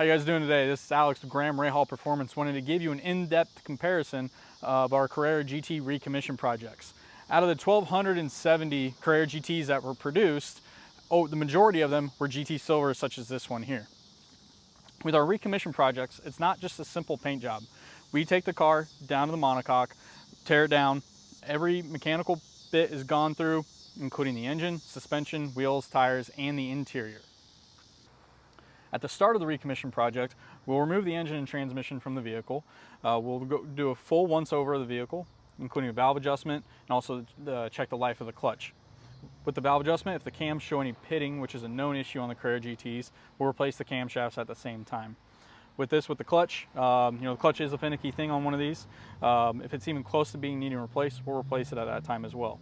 How you guys doing today? This is Alex with Graham Rahal Performance. Wanted to give you an in-depth comparison of our Carrera GT recommission projects. Out of the 1,270 Carrera GTs that were produced, the majority of them were GT Silver, such as this one here. With our recommission projects, it's not just a simple paint job. We take the car down to the monocoque, tear it down. Every mechanical bit is gone through, including the engine, suspension, wheels, tires, and the interior. At the start of the recommission project, we'll remove the engine and transmission from the vehicle. We'll do a full once-over of the vehicle, including a valve adjustment, and also check the life of the clutch. With the valve adjustment, if the cams show any pitting, which is a known issue on the Carrera GTs, we'll replace the camshafts at the same time. With the clutch, the clutch is a finicky thing on one of these. If it's even close to being needing replaced, we'll replace it at that time as well.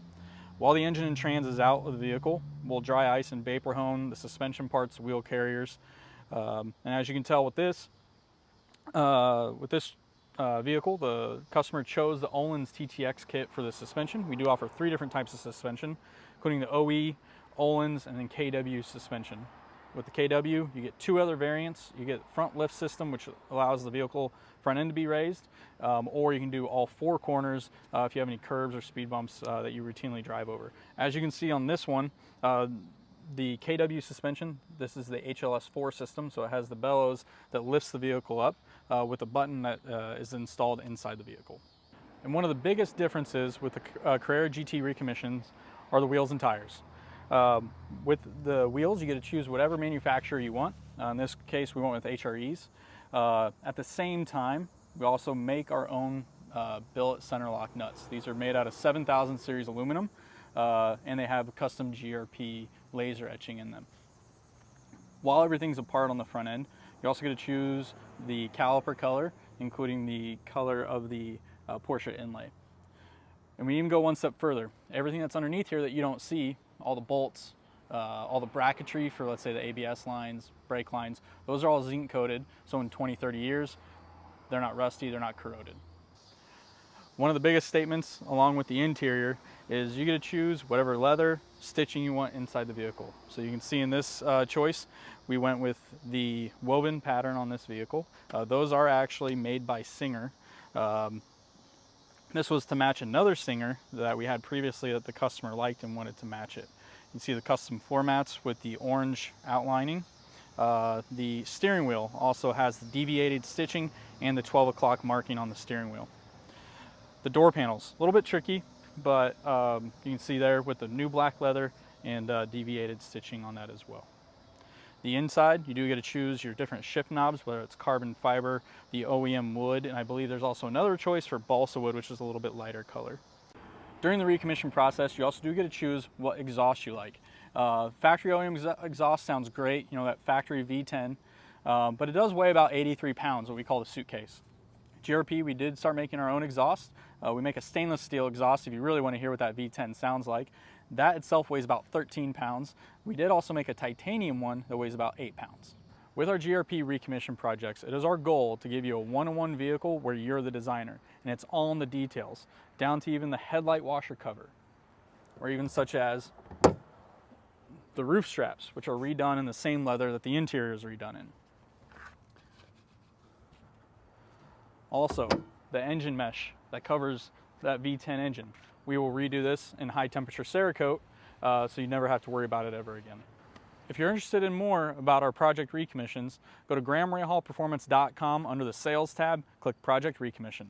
While the engine and trans is out of the vehicle, we'll dry ice and vapor hone the suspension parts, wheel carriers. And as you can tell with this vehicle, the customer chose the Öhlins TTX kit for the suspension. We do offer 3 different types of suspension, including the OE, Öhlins, and then KW suspension. With the KW, you get 2 other variants. You get front lift system, which allows the vehicle front end to be raised, or you can do all 4 corners if you have any curbs or speed bumps that you routinely drive over. As you can see on this one, the KW suspension, this is the HLS4 system, so it has the bellows that lifts the vehicle up with a button that is installed inside the vehicle. And one of the biggest differences with the Carrera GT recommissions are the wheels and tires. With the wheels, you get to choose whatever manufacturer you want. In this case, we went with HREs. At the same time, we also make our own billet center lock nuts. These are made out of 7000 series aluminum, and they have custom GRP laser etching in them. While everything's apart on the front end, you also get to choose the caliper color, including the color of the Porsche inlay. And we even go one step further. Everything that's underneath here that you don't see, all the bolts, all the bracketry for, let's say, the ABS lines, brake lines, those are all zinc coated, so in 20, 30 years, they're not rusty, they're not corroded. One of the biggest statements along with the interior is you get to choose whatever leather stitching you want inside the vehicle. So you can see in this choice, we went with the woven pattern on this vehicle. Those are actually made by Singer. This was to match another Singer that we had previously that the customer liked and wanted to match it. You can see the custom floor mats with the orange outlining. The steering wheel also has the deviated stitching and the 12 o'clock marking on the steering wheel. The door panels, a little bit tricky, but you can see there with the new black leather and deviated stitching on that as well. The inside, you do get to choose your different shift knobs, whether it's carbon fiber, the OEM wood, and I believe there's also another choice for balsa wood, which is a little bit lighter color. During the recommission process, you also do get to choose what exhaust you like. Factory OEM exhaust sounds great, you know, that factory V10, but it does weigh about 83 pounds, what we call the suitcase. GRP, we did start making our own exhaust. We make a stainless steel exhaust if you really want to hear what that V10 sounds like. That itself weighs about 13 pounds. We did also make a titanium one that weighs about 8 pounds. With our GRP recommission projects, it is our goal to give you a one-on-one vehicle where you're the designer, and it's all in the details, down to even the headlight washer cover, or even such as the roof straps, which are redone in the same leather that the interior is redone in. Also, the engine mesh that covers that V10 engine. We will redo this in high temperature Cerakote, so you never have to worry about it ever again. If you're interested in more about our project recommissions, go to GrahamRahalPerformance.com under the Sales tab, click Project Recommission.